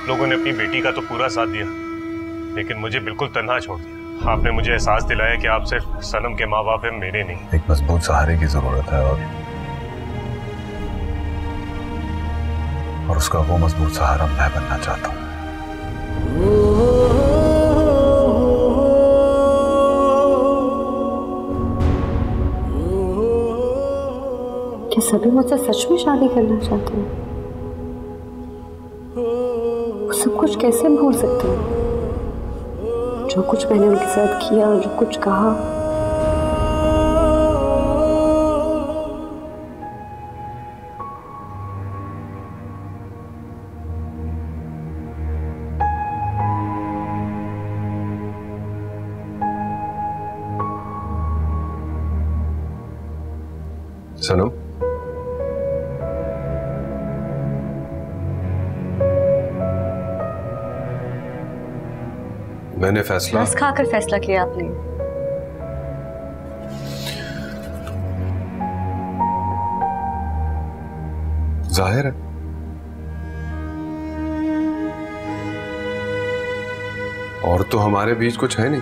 आप लोगों ने अपनी बेटी का तो पूरा साथ दिया, लेकिन मुझे बिल्कुल तन्हा छोड़ दिया। आपने मुझे एहसास दिलाया कि आप सिर्फ सनम के माँ बाप हैं, मेरे नहीं। एक मजबूत सहारे की जरूरत है और उसका वो मजबूत सहारा मैं बनना चाहता हूँ। क्या सभी मुझसे सच में शादी करना चाहते हैं? वो सब कुछ कैसे भूल सकते हैं? जो कुछ मैंने उनके साथ किया, जो कुछ कहा। सनम, मैंने फैसला रस खाकर फैसला किया आपने। जाहिर है और तो हमारे बीच कुछ है नहीं।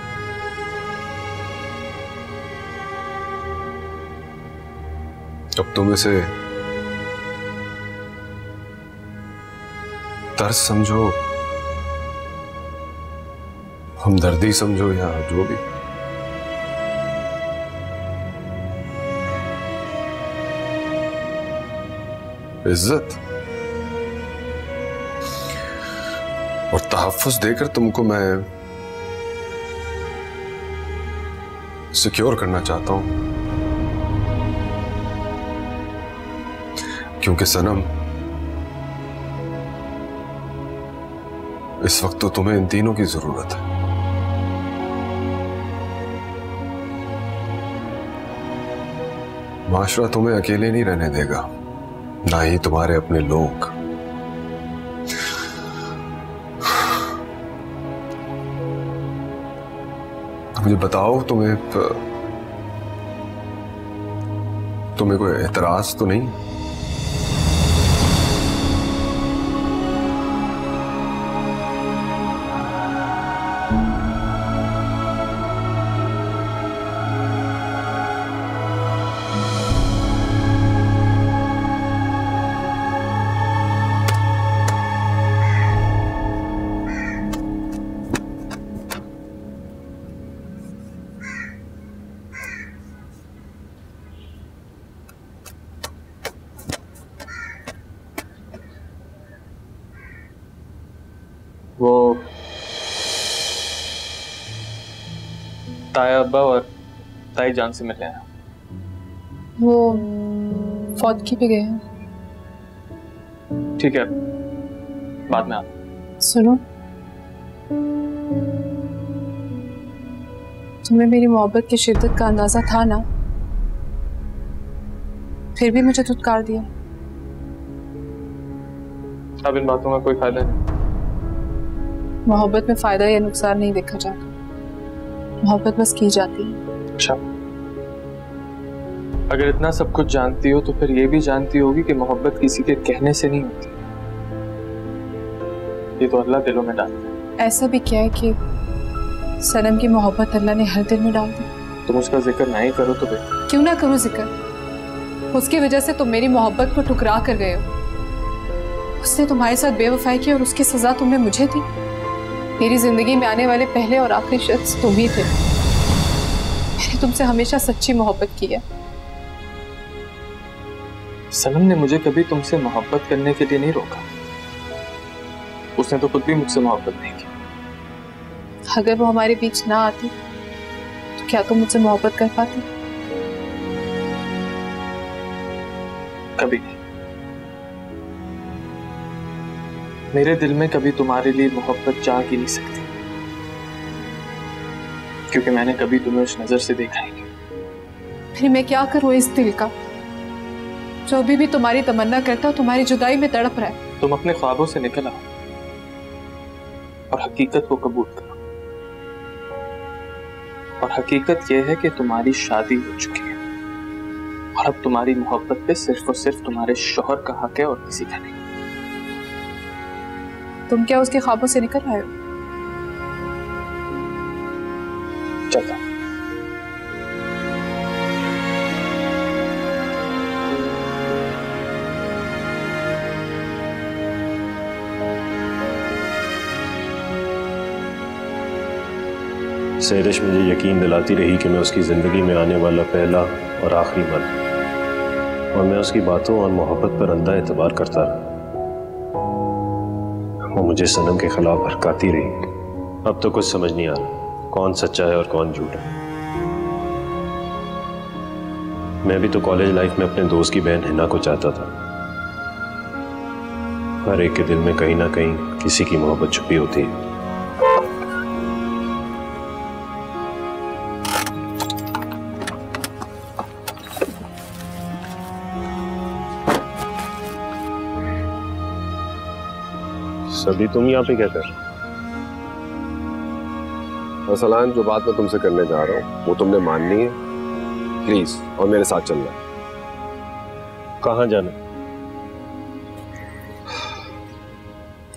अब तुम इसे दर्द समझो, हमदर्दी समझो या जो भी, इज्जत और तहफ्फुज़ देकर तुमको मैं सिक्योर करना चाहता हूं, क्योंकि सनम इस वक्त तो तुम्हें इन तीनों की जरूरत है। माशरा तुम्हें अकेले नहीं रहने देगा, ना ही तुम्हारे अपने लोग। मुझे बताओ, तुम्हें कोई एतराज तो नहीं? वो ताया अब्बा और ताई जान से मिले हैं। वो फौतगी पे गए हैं। ठीक है, बाद में आता। सुनो, तुम्हें मेरी मोहब्बत की शिद्दत का अंदाजा था ना, फिर भी मुझे धुतकार दिया। अब इन बातों का कोई फायदा नहीं। मोहब्बत में फायदा या नुकसान नहीं देखा जाता, मोहब्बत बस की जाती है। अच्छा, अगर इतना सब कुछ जानती हो तो फिर ये भी जानती होगी कि मोहब्बत किसी के कहने से नहीं होती, ये तो अल्लाह दिलों में डालता है। ऐसा भी क्या है कि सनम की मोहब्बत अल्लाह ने हर दिल में डाल दी। तुम उसका जिक्र नहीं करो तो बेहतर। क्यों ना करूं जिक्र? उसकी वजह से तुम मेरी मोहब्बत को ठुकरा कर गए हो। उसने तुम्हारे साथ बेवफाई की और उसकी सजा तुमने मुझे दी। मेरी जिंदगी में आने वाले पहले और आखिरी शख्स तुम ही थे। मैंने तुमसे हमेशा सच्ची मोहब्बत की है। सनम ने मुझे कभी तुमसे मोहब्बत करने के लिए नहीं रोका। उसने तो खुद भी मुझसे मोहब्बत नहीं की। अगर वो हमारे बीच ना आती तो क्या तुम मुझसे मोहब्बत कर पाती? कभी नहीं। मेरे दिल में कभी तुम्हारे लिए मोहब्बत जाग ही नहीं सकती, क्योंकि मैंने कभी तुम्हें उस नजर से देखा ही नहीं। फिर मैं क्या करूं इस दिल का जो अभी भी तुम्हारी तमन्ना करता, तुम्हारी जुदाई में तड़प रहा है? तुम अपने ख्वाबों से निकल आओ और हकीकत को कबूल करो। और हकीकत यह है कि तुम्हारी शादी हो चुकी है और अब तुम्हारी मोहब्बत पे सिर्फ और सिर्फ तुम्हारे शौहर का हक है और किसी का नहीं। तुम क्या उसके ख्वाबों से निकल आए हो? चलता। सैरिश मुझे यकीन दिलाती रही कि मैं उसकी ज़िंदगी में आने वाला पहला और आखिरी मर्द, और मैं उसकी बातों और मोहब्बत पर अंधा एतबार करता रहा। वो मुझे सनम के खिलाफ भड़काती रही। अब तो कुछ समझ नहीं आ रहा कौन सच्चा है और कौन झूठ है। मैं भी तो कॉलेज लाइफ में अपने दोस्त की बहन हिना को चाहता था। हर एक के दिल में कहीं ना कहीं किसी की मोहब्बत छुपी होती है। सभी तुम यहाँ पे क्या कर रहे हो? सलान, जो बात मैं तुमसे करने जा रहा हूँ वो तुमने माननी है प्लीज, और मेरे साथ चलना। कहाँ जाना?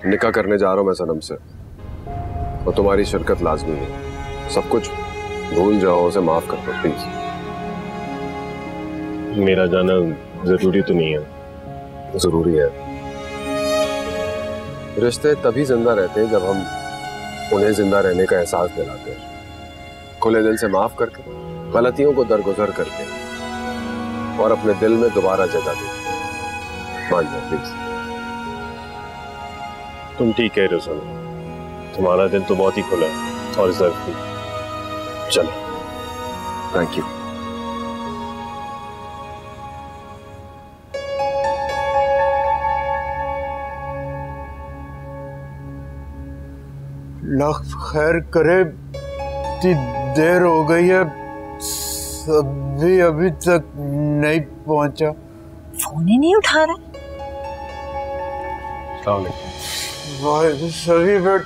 निकाह करने जा रहा हूँ मैं सनम से, और तुम्हारी शिरकत लाजमी है। सब कुछ भूल जाओ, उसे माफ कर दो प्लीज। मेरा जाना जरूरी तो नहीं है? जरूरी है। रिश्ते तभी जिंदा रहते हैं जब हम उन्हें जिंदा रहने का एहसास दिलाते हैं, खुले दिल से माफ करके, गलतियों को दरगुजर करके, और अपने दिल में दोबारा जगह देते। मान जाओ प्लीज। तुम ठीक कह रहे हो सनम, तुम्हारा दिल तो बहुत ही खुला है और जरूरी। चलो। Thank you. अल्लाह खैर करे, इतनी देर हो गई है, सभी अभी तक नहीं पहुंचा। फोन ही नहीं उठा रहा। भाई सभी बेट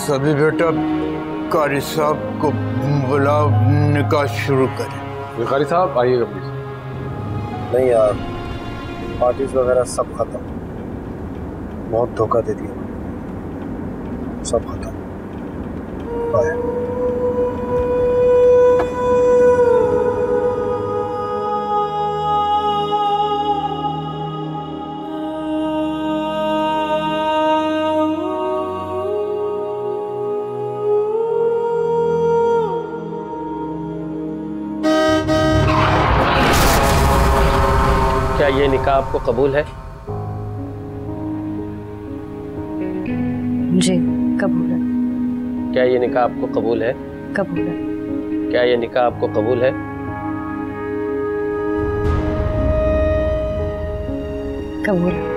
सभी बेटा कारी साहब को बुलाओ, निकाह शुरू करें। कारी साहब आइएगा प्लीज। नहीं यार, पार्टीज वगैरह सब खत्म, बहुत धोखा दे दिया, सब खत्म। बाय। क्या ये निकाह आपको कबूल है? जी कबूल है। क्या ये निकाह आपको कबूल है? कबूल है। क्या ये निकाह आपको कबूल है? कबूल है।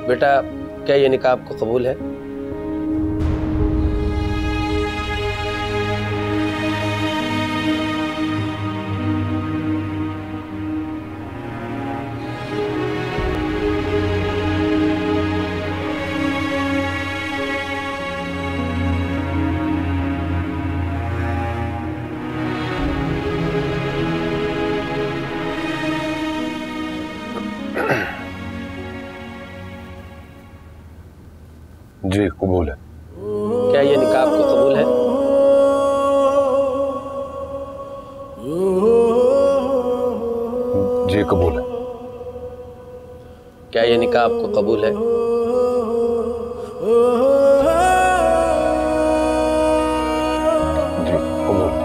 बेटा, क्या ये निकाह आपको कबूल है? जी कबूल है। क्या ये निकाह आपको कबूल है? जी कबूल है। क्या ये निकाह आपको कबूल है? जी कबूल।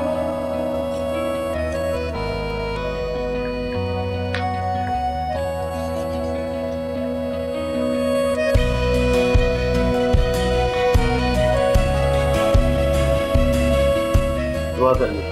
दुआ कर ली।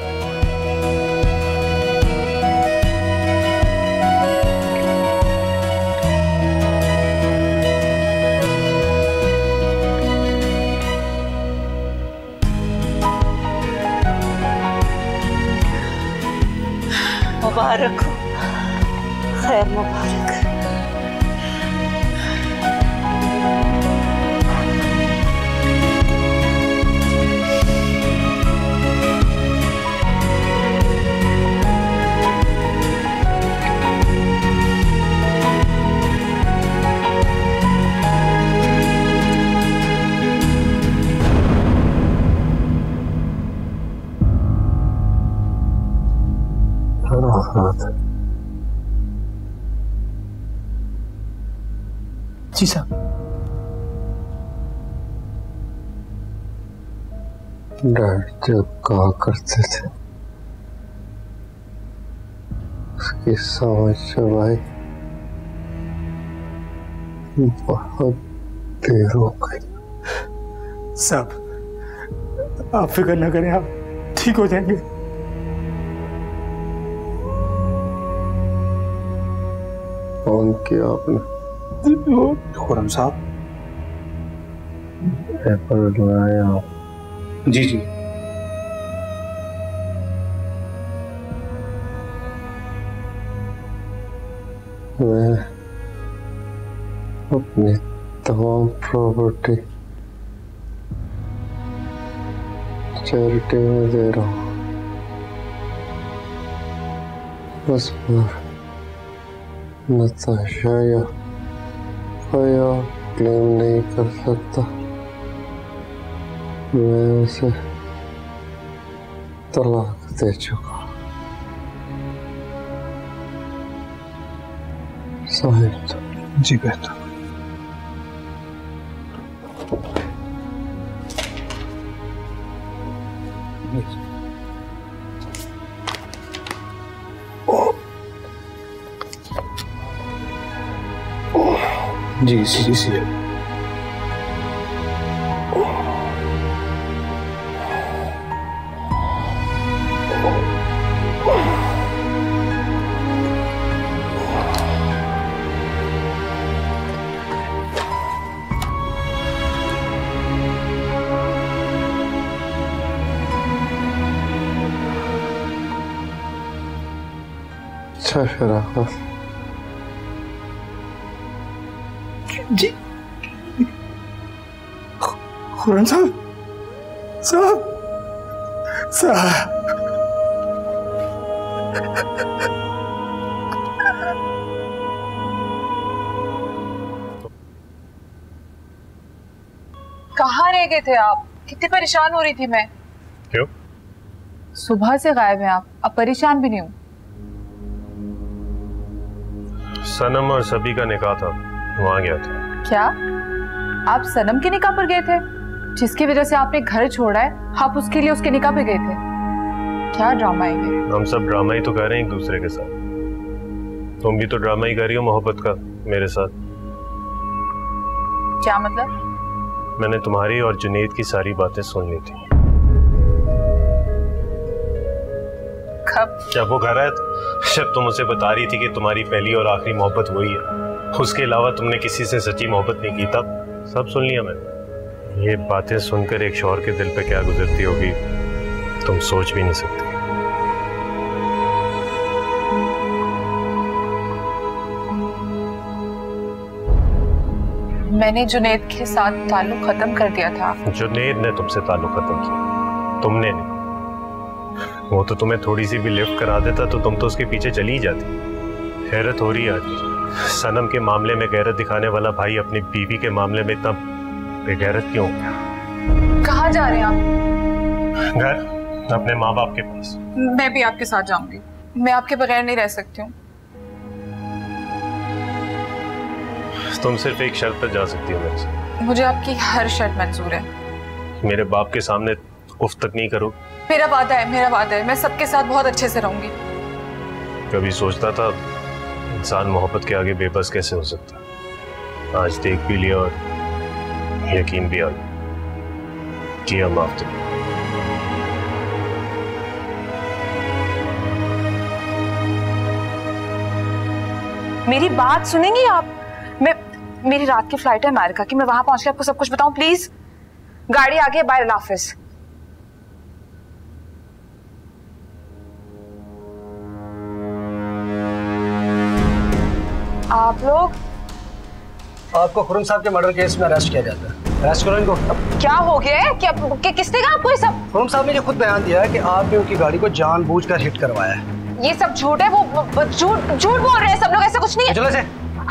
मुबारक हो, खैर मुबारक। जी साहब। डैड जब कहा करते थे उसकी समझ जब आई बहुत देर हो गई। साहब आप फिक्र ना करें, आप ठीक हो जाएंगे। फोन किया आपने? खुरम साहब। पेपर लाया? जी जी। मैं अपनी तमाम प्रॉपर्टी चैरिटी में दे रहा हूँ। बस पर नताशा या कोई और क्लेम नहीं कर सकता। मैं उसे तलाक दे चुका। साहिब जी बेहतर। जी सी सी। अच्छा शराफत। जी खुरम साहब साहब साहब। कहाँ रह गए थे आप? कितनी परेशान हो रही थी मैं। क्यों? सुबह से गायब हैं आप। अब परेशान भी नहीं हूँ। सनम और सभी का निकाह था, वहां गया था। क्या आप सनम के निकाह पर गए थे? जिसकी वजह से आपने घर छोड़ा है, आप उसके लिए उसके निकाह पे गए थे? क्या ड्रामा है ये? हम सब ड्रामा ही तो कर रहे हैं एक दूसरे के साथ। तुम भी तो ड्रामा ही कर रही हो मोहब्बत का मेरे साथ। क्या मतलब? मैंने तुम्हारी और जुनेद की सारी बातें सुन ली थी। कब? जब वो घर आया था, जब तुम उसे बता रही थी कि तुम्हारी पहली और आखिरी मोहब्बत वही है, उसके अलावा तुमने किसी से सच्ची मोहब्बत नहीं की, तब सब सुन लिया मैंने। ये बातें सुनकर एक शौहर के दिल पे क्या गुजरती होगी तुम सोच भी नहीं सकती। मैंने जुनेद के साथ ताल्लुक खत्म कर दिया था। जुनेद ने तुमसे ताल्लुक खत्म किया, तुमने नहीं। वो तो तुम्हें थोड़ी सी भी लिफ्ट करा देता तो तुम तो उसके पीछे चली ही जाती। हैरत हो रही है आज सनम के मामले में गैरत दिखाने वाला भाई अपनी बीवी के मामले में इतना बेगैरत क्यों? कहाँ जा रहे हैं आप? घर, अपने माँ बाप के पास। मैं भी आपके साथ जाऊंगी। मैं आपके बगैर नहीं रह सकती हूँ। तुम सिर्फ एक शर्त पर जा सकती हो मेरे साथ। मुझे आपकी हर शर्त मंजूर है। मेरे बाप के सामने उफ तक नहीं करो। मेरा वादा है, मेरा वादा है। मैं सबके साथ बहुत अच्छे से रहूंगी। कभी सोचता था इंसान मोहब्बत के आगे बेबस कैसे हो सकता, आज देख भी लिया और यकीन भी आ गया। किया माफ तो। मेरी बात सुनेंगी आप? मेरी रात की फ्लाइट है अमेरिका की, मैं वहां पहुंच के आपको सब कुछ बताऊं प्लीज? गाड़ी आगे, बाय, अल्लाह हाफिज। आप लोग? आपको खुरम साहब के मर्डर केस में अरेस्ट किया जाता है। अरेस्ट करो इनको। क्या हो गया है? क्या किसने कहा आपको ये सब? खुरम साहब ने ये खुद बयान दिया है कि आपने उनकी गाड़ी को जानबूझकर हिट करवाया है। ये सब झूठ है, वो झूठ बोल रहे हैं सब लोग, ऐसा कुछ नहीं है। चलो से।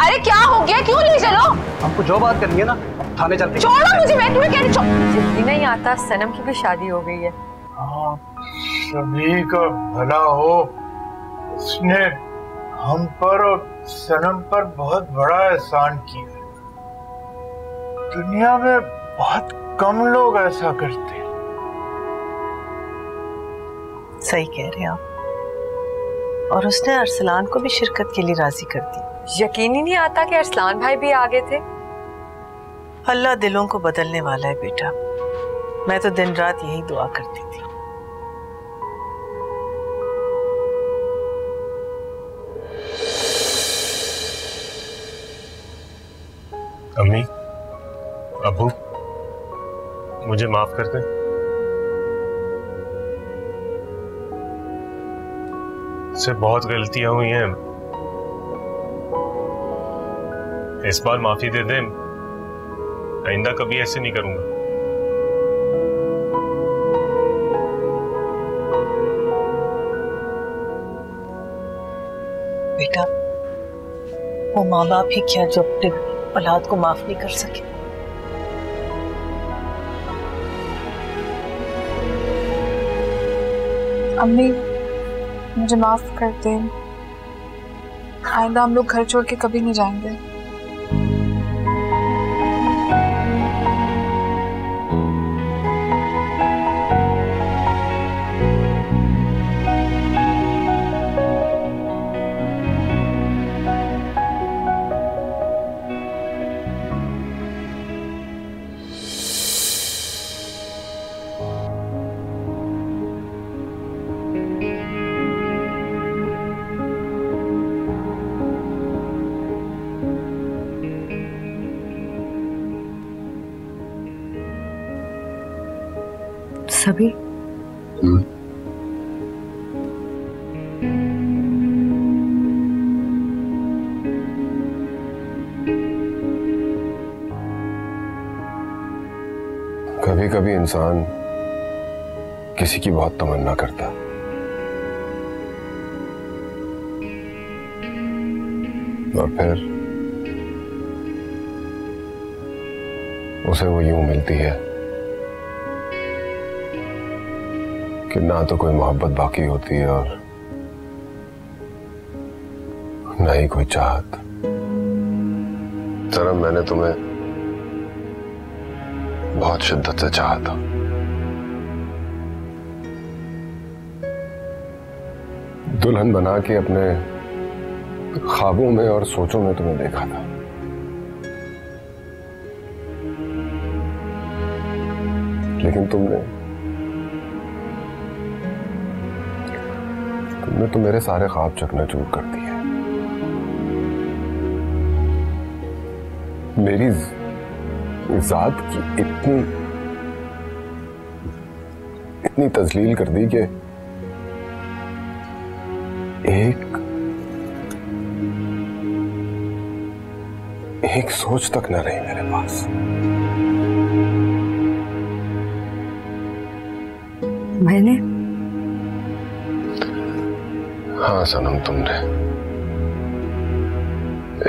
अरे क्या हो गया, क्यों ले चलो? हमको जो बात करनी है ना, थाने चलते हैं। छोड़ो मुझे, मैं तुम्हें कह रही जल्दी नहीं आता, सनम की भी शादी हो गई है। सभी का भला हो। उसने हम पर और सनम पर बहुत बड़ा एहसान किया। दुनिया में बहुत कम लोग ऐसा करते हैं। सही कह रहे हैं आप। और उसने अरसलान को भी शिरकत के लिए राजी कर दी। यकीन ही नहीं आता कि अरसलान भाई भी आगे थे। अल्लाह दिलों को बदलने वाला है बेटा। मैं तो दिन रात यही दुआ करती थी। अम्मी, अबू, मुझे माफ कर दें। से बहुत गलतियां हुई हैं, इस बार माफी दे दें। आइंदा कभी ऐसे नहीं करूंगा। बेटा, वो माँ बाप ही क्या जो अपने औलाद को माफ नहीं कर सके। अम्मी, मुझे माफ कर दे। आइंदा हम लोग घर छोड़ के कभी नहीं जाएंगे। सभी कभी कभी इंसान किसी की बहुत तमन्ना करता, और फिर उसे वो यूं मिलती है कि ना तो कोई मोहब्बत बाकी होती है और ना ही कोई चाहत। सनम, मैंने तुम्हें बहुत शिद्दत से चाहा था। दुल्हन बना के अपने ख्वाबों में और सोचों में तुम्हें देखा था। लेकिन तुमने तो मेरे सारे ख्वाब चकनाचूर कर दिए। मेरी जात की इतनी तजलील कर दी कि एक सोच तक न रही मेरे पास। मैंने? हाँ सनम, तुमने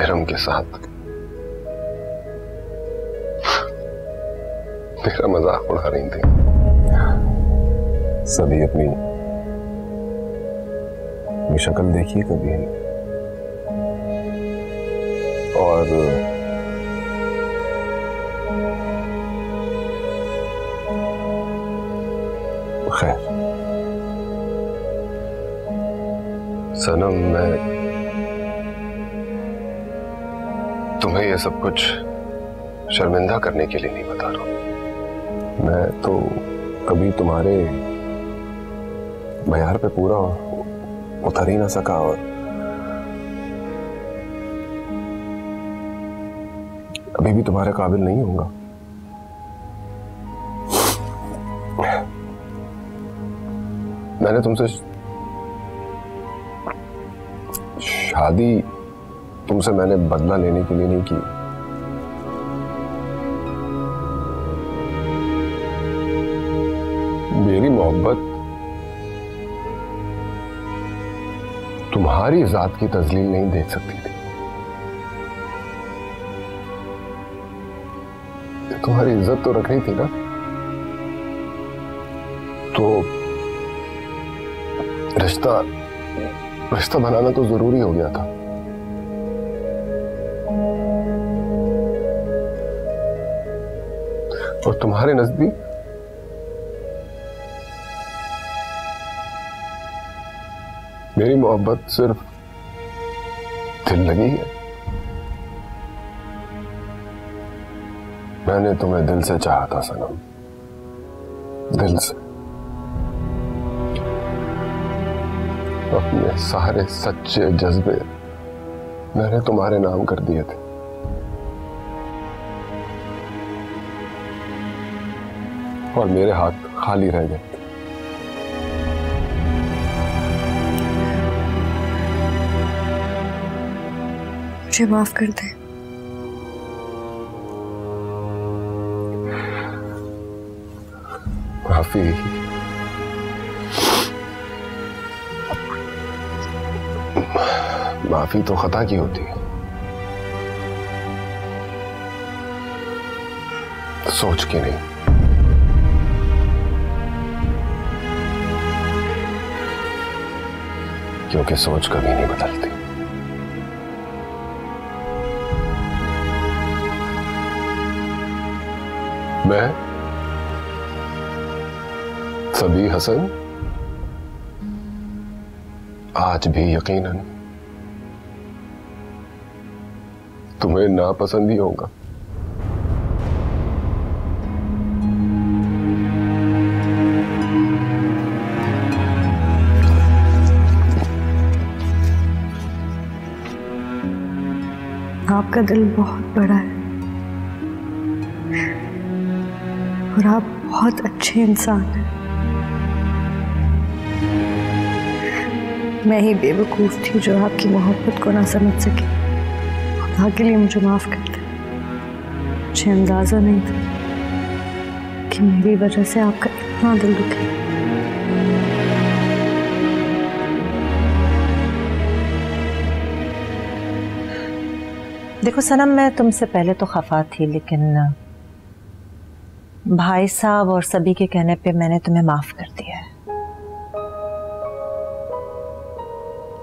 इरम के साथ मेरा मजाक उड़ा रही थी। सभी अपनी शक्ल देखी कभी, और खैर सनम, मैं तुम्हें यह सब कुछ शर्मिंदा करने के लिए नहीं बता रहा हूं। मैं तो कभी तुम्हारे मयार पे पूरा उतर ही ना सका, और कभी भी तुम्हारे काबिल नहीं होऊंगा। मैंने तुमसे शादी तुमसे मैंने बदला लेने के लिए नहीं की। मेरी मोहब्बत तुम्हारी जात की तजलील नहीं देख सकती थी। तुम्हारी इज्जत तो रखनी थी ना, तो रिश्ता बनाना तो जरूरी हो गया था। और तुम्हारे नजदीक मेरी मोहब्बत सिर्फ दिल लगी है। मैंने तुम्हें दिल से चाहा था सनम, दिल से। अपने सारे सच्चे जज्बे मैंने तुम्हारे नाम कर दिए थे। और मेरे हाथ खाली रह गए। मुझे माफ कर दे। माफी तो खता की होती है, सोच के नहीं। क्योंकि सोच कभी नहीं बदलती। मैं सबी हसन आज भी यकीनन तुम्हें नापसंद ही होगा। आपका दिल बहुत बड़ा है और आप बहुत अच्छे इंसान हैं। मैं ही बेवकूफ थी जो आपकी मोहब्बत को ना समझ सकी। खुदा के लिए मुझे माफ कर दे। मुझे अंदाजा नहीं था कि मेरी वजह से आपका इतना दिल दुखे। देखो सनम, मैं तुमसे पहले तो खफा थी, लेकिन भाई साहब और सभी के कहने पे मैंने तुम्हें माफ कर दिया है।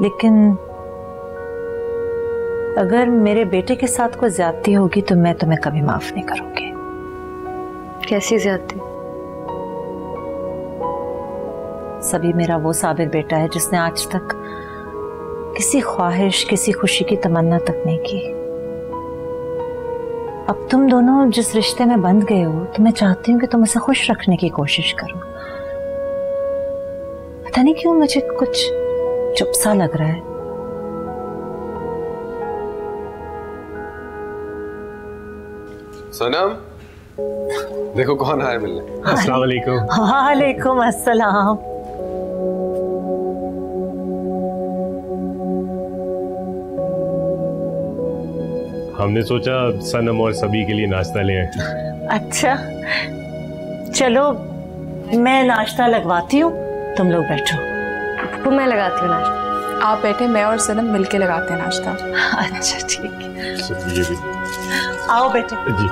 लेकिन अगर मेरे बेटे के साथ कोई ज्यादती होगी तो मैं तुम्हें कभी माफ नहीं करूंगी। कैसी ज्यादती? सभी मेरा वो साबिर बेटा है जिसने आज तक किसी ख्वाहिश, किसी खुशी की तमन्ना तक नहीं की। अब तुम दोनों जिस रिश्ते में बंध गए हो, तो मैं चाहती हूँ कि तुम उसे खुश रखने की कोशिश करो। पता नहीं क्यों मुझे कुछ चुप सा लग रहा है। सनम, देखो कौन आया मिलने। अस्सलाम वालेकुम। वालेकुम अस्सलाम। हमने सोचा सनम और सभी के लिए नाश्ता ले आए। अच्छा चलो, मैं नाश्ता लगवाती हूँ, तुम लोग बैठो। तो मैं लगाती हूँ नाश्ता। आप बैठे, मैं और सनम मिलके लगाते हैं नाश्ता। अच्छा ठीक है, ये भी आओ बेटे। जी।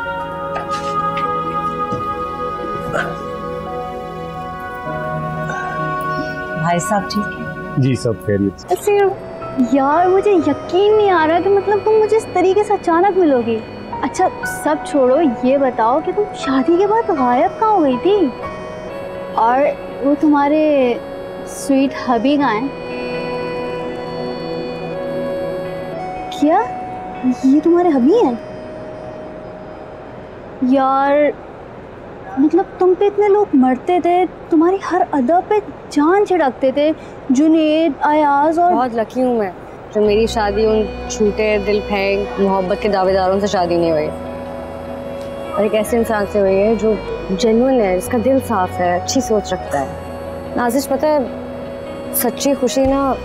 भाई साहब ठीक है? जी सब खैरियत। ऐसे यार मुझे यकीन नहीं आ रहा कि मतलब तुम मुझे इस तरीके से अचानक मिलोगी। अच्छा सब छोड़ो, ये बताओ कि तुम शादी के बाद गायब कहाँ हो गई थी? और वो तुम्हारे स्वीट हबी कहाँ हैं? क्या ये तुम्हारे हबी हैं? यार मतलब तुम पे इतने लोग मरते थे, तुम्हारी हर अदा पे जान छिड़कते थे। जुनेद, अयाज और बहुत लकी हूँ मैं जो मेरी शादी उन झूठे दिल फेंक मोहब्बत के दावेदारों से शादी नहीं हुई। और एक ऐसे इंसान से हुई है जो जेन्युइन है, जिसका दिल साफ है, अच्छी सोच रखता है। नाजिश, पता है सच्ची खुशी ना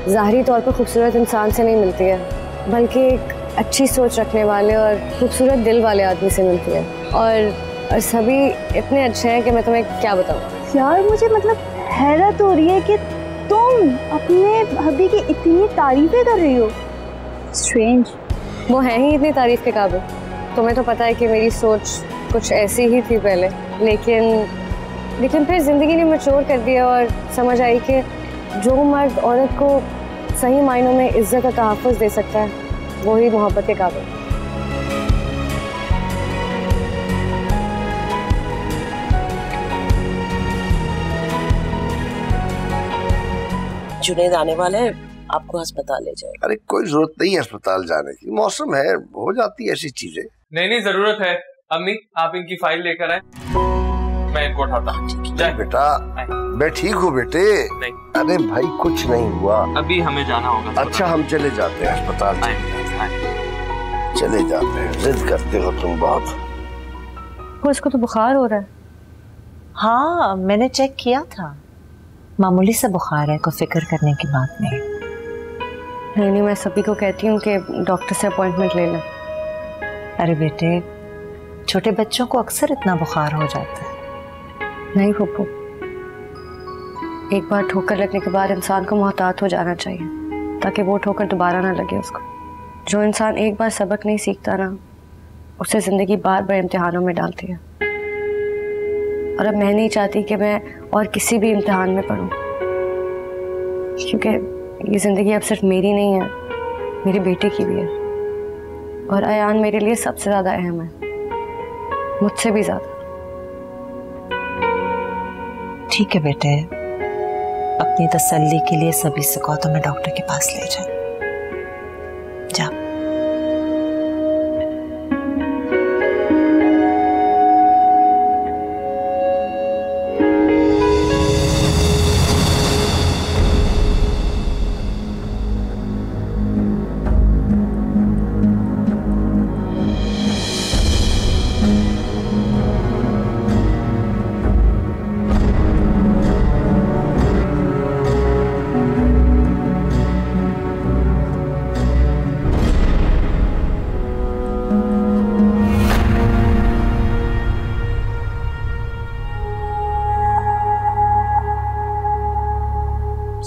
ज़ाहिरी तौर पर खूबसूरत इंसान से नहीं मिलती है, बल्कि एक अच्छी सोच रखने वाले और खूबसूरत दिल वाले आदमी से मिलती है। और सभी इतने अच्छे हैं कि मैं तुम्हें क्या बताऊँ। यार मुझे मतलब हैरत हो रही है कि तुम अपने हबी की इतनी तारीफें कर रही हो। स्ट्रेंज। वो है ही इतनी तारीफ के काबिल। तुम्हें तो पता है कि मेरी सोच कुछ ऐसी ही थी पहले, लेकिन फिर ज़िंदगी ने मैच्योर कर दिया और समझ आई कि जो मर्द औरत को सही मायनों में इज्जत और तहफ़्फ़ुज़ दे सकता है वही मोहब्बत के काबिल। जुनैद आने वाले हैं, आपको अस्पताल ले जाए। अरे कोई जरूरत नहीं है अस्पताल जाने की, मौसम है, हो जाती है ऐसी चीजें। नहीं जरूरत है। अम्मी आप इनकी फाइल लेकर आए, मैं इनको उठाता हूँ। बेटा मैं ठीक हूँ बेटे। अरे भाई कुछ नहीं हुआ, अभी हमें जाना होगा। अच्छा हम चले जाते हैं अस्पताल, चले जाते हैं। जिद करते हो तुम बहुत। वो इसको तो बुखार हो रहा है। हाँ मैंने चेक किया था, मामूली सा बुखार है, कोई फिक्र करने की बात नहीं। नहीं मैं सभी को कहती हूँ कि डॉक्टर से अपॉइंटमेंट ले लें। अरे बेटे छोटे बच्चों को अक्सर इतना बुखार हो जाता है। नहीं फूफू, एक बार ठोकर लगने के बाद इंसान को मोहतात हो जाना चाहिए ताकि वो ठोकर दोबारा ना लगे उसको। जो इंसान एक बार सबक नहीं सीखता ना, उसे ज़िंदगी बार बार इम्तिहानों में डालती है। और अब मैं नहीं चाहती कि मैं और किसी भी इम्तिहान में पढूं, क्योंकि ये ज़िंदगी अब सिर्फ मेरी नहीं है, मेरी बेटी की भी है। और अयान मेरे लिए सबसे ज़्यादा अहम है, मुझसे भी ज़्यादा। ठीक है बेटे, अपनी तसल्ली के लिए सभी से कहो तो मैं डॉक्टर के पास ले जाऊं। जा।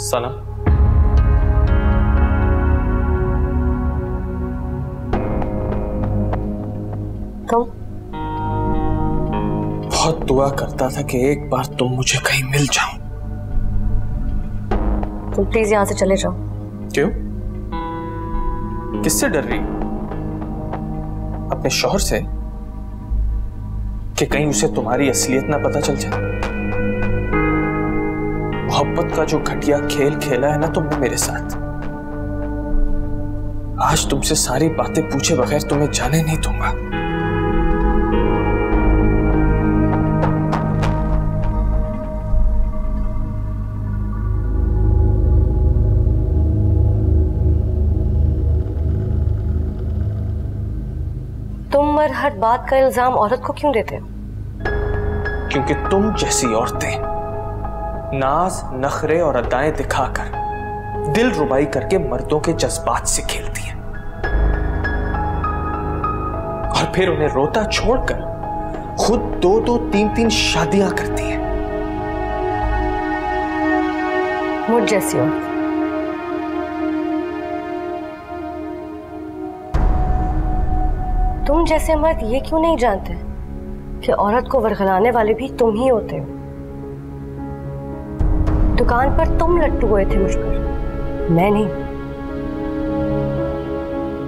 सनम, तुम? बहुत दुआ करता था कि एक बार तुम मुझे कहीं मिल जाओ। तुम प्लीज यहाँ से चले जाओ। क्यों? किससे डर रही? अपने शौहर से? कि कहीं उसे तुम्हारी असलियत ना पता चल जाए। मोहब्बत का जो घटिया खेल खेला है ना तुमने मेरे साथ, आज तुमसे सारी बातें पूछे बगैर तुम्हें जाने नहीं दूंगा। तुम हर बात का इल्जाम औरत को क्यों देते हो? क्योंकि तुम जैसी औरतें नाज नखरे और अदाएं दिखाकर दिल रुबाई करके मर्दों के जज्बात से खेलती हैं और फिर उन्हें रोता छोड़कर खुद 2-2, 3-3 शादियां करती हैं। मुझ जैसी औरत। तुम जैसे मर्द ये क्यों नहीं जानते कि औरत को वरगलाने वाले भी तुम ही होते हो? दुकान पर तुम लट्टू हुए थे मुझ पर, मैं नहीं।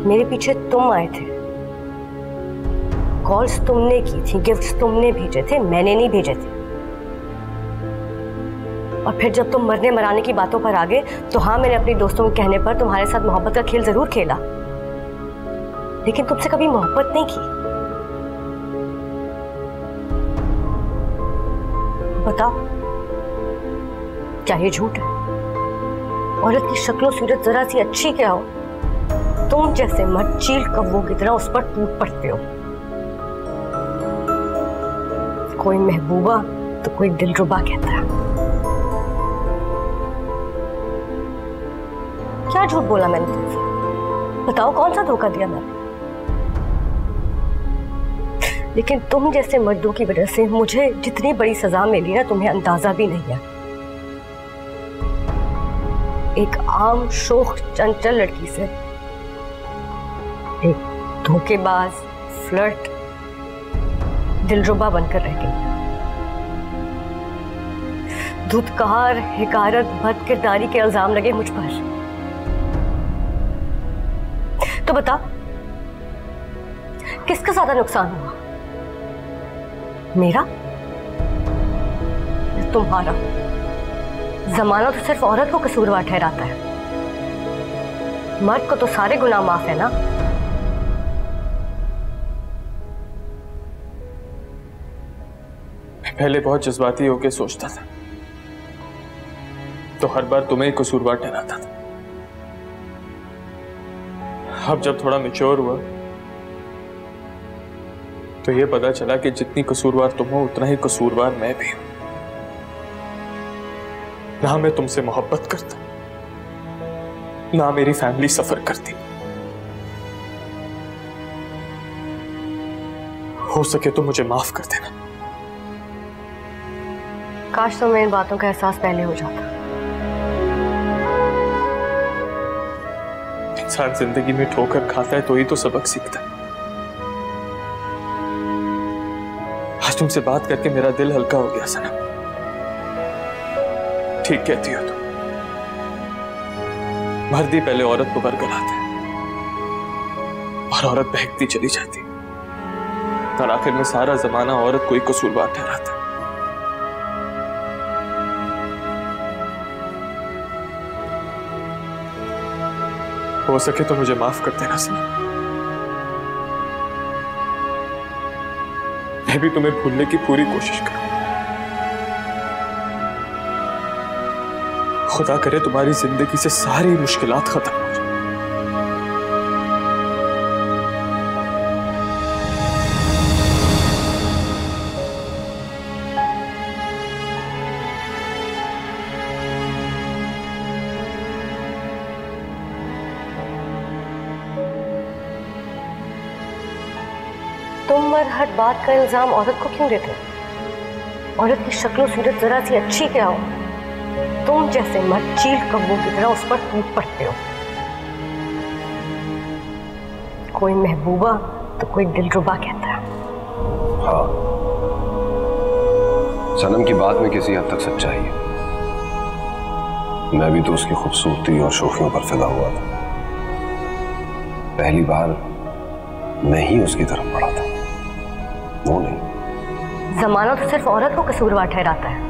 मेरे पीछे तुम आए थे, कॉल्स तुमने की थी, गिफ्ट्स तुमने भेजे थे, मैंने नहीं भेजे थे। और फिर जब तुम मरने मराने की बातों पर आ गए तो हाँ, मैंने अपने दोस्तों के कहने पर तुम्हारे साथ मोहब्बत का खेल जरूर खेला, लेकिन तुमसे कभी मोहब्बत नहीं की। बताओ क्या ये झूठ है? औरत की शक्लो सूरत जरा सी अच्छी क्या हो, तुम जैसे मर्द चील कव्वों की तरह उस पर टूट पड़ते हो। कोई महबूबा तो कोई दिलरुबा कहता है। क्या झूठ बोला मैंने तुमसे? बताओ कौन सा धोखा दिया मैंने? लेकिन तुम जैसे मर्दों की वजह से मुझे जितनी बड़ी सजा मिली ना, तुम्हें अंदाजा भी नहीं है। एक आम शोख चंचल लड़की से एक धोखेबाज फ्लर्ट दिलरुबा बनकर रह गई। धुतकार, हिकारत, बद किरदारी के इल्जाम लगे मुझ पर। तो बता, किसका ज्यादा नुकसान हुआ? मेरा या तुम्हारा? जमाना तो सिर्फ औरत को कसूरवार ठहराता है, मर्द को तो सारे गुनाह माफ है ना। पहले बहुत जज्बाती होकर सोचता था तो हर बार तुम्हें ही कसूरवार ठहराता था। अब जब थोड़ा मैच्योर हुआ तो ये पता चला कि जितनी कसूरवार तुम हो उतना ही कसूरवार मैं भी हूं। ना मैं तुमसे मोहब्बत करता, ना मेरी फैमिली सफर करती। हो सके तो मुझे माफ कर देना। काश तो मैं इन बातों का एहसास पहले हो जाता। इंसान जिंदगी में ठोकर खाता है तो ही तो सबक सीखता है। आज तुमसे बात करके मेरा दिल हल्का हो गया सनम। ठीक कहती हो तुम, मर्द ही पहले औरत को बरगलाता है और औरत बहकती चली जाती है और आखिर में सारा जमाना औरत को ही कसूरवार ठहराता है। हो सके तो मुझे माफ कर देना सनम। मैं भी तुम्हें भूलने की पूरी कोशिश करूं। खुदा करे तुम्हारी जिंदगी से सारी मुश्किलात खत्म हो जाए। तुम मर्द हर बात का इल्जाम औरत को क्यों देते हो? औरत की शक्ल सूरत जरा सी अच्छी क्या हो, तुम जैसे मर्द चील कब्बों की तरह उस पर टूट पड़ते हो। कोई महबूबा तो कोई दिलरुबा कहता है। हाँ, सनम की बात में किसी हद तक सच्चाई है। मैं भी तो उसकी खूबसूरती और शोखियों पर फिदा हुआ था। पहली बार मैं ही उसकी तरफ बढ़ा था, वो नहीं। जमाना तो सिर्फ औरत को कसूरवार ठहराता है,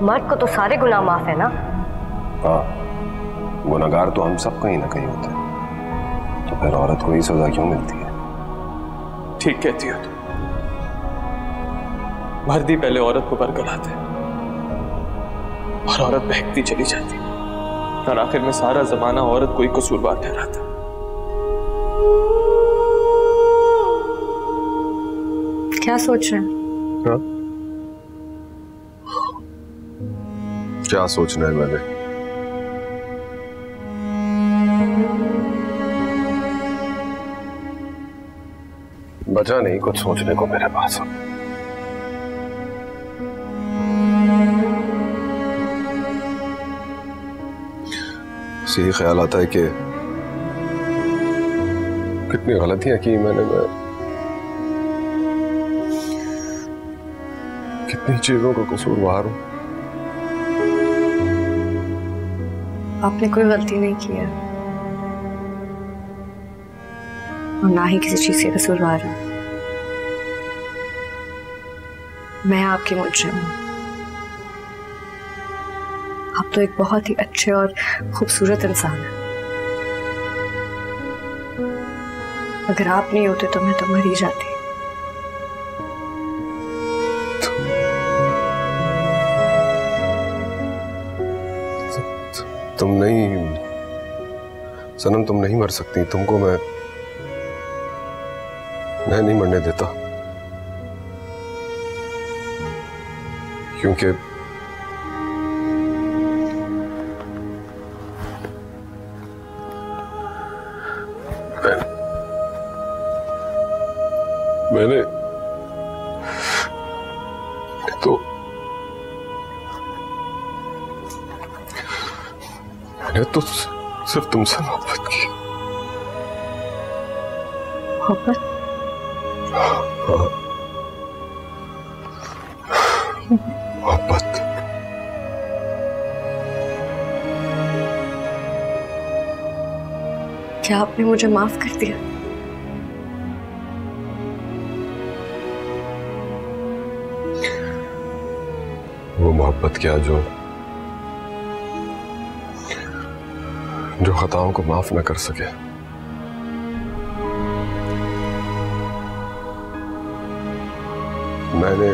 मर्द को तो सारे गुनाह माफ है ना। हाँ, गुनाहगार तो हम सब कहीं ना कहीं होते हैं, तो फिर औरत को ही सजा क्यों मिलती है? ठीक कहती हो तुम, मर्द ही पहले औरत को बरगलाता है और औरत बहकती चली जाती और आखिर में सारा जमाना औरत को ही कसूरवार ठहराता है। क्या सोच रहे हैं? हाँ? क्या सोचना है मैंने? बचा नहीं कुछ सोचने को मेरे पास। यही ख्याल आता है कि कितनी गलतियां की मैंने, कितनी चीजों का कसूरवार हूं। आपने कोई गलती नहीं की है और ना ही किसी चीज के कसूरवार है। मैं आपकी मुजरिम हूं। आप तो एक बहुत ही अच्छे और खूबसूरत इंसान हैं। अगर आप नहीं होते तो मैं तो मर ही जाती। तुम नहीं सनम, तुम नहीं मर सकती। तुमको मैं नहीं मरने देता। क्योंकि मैंने तो सिर्फ तुमसे मोहब्बत की। मोहब्बत? मोहब्बत। क्या आपने मुझे माफ कर दिया? वो मोहब्बत क्या जो खताओं को माफ न कर सके। मैंने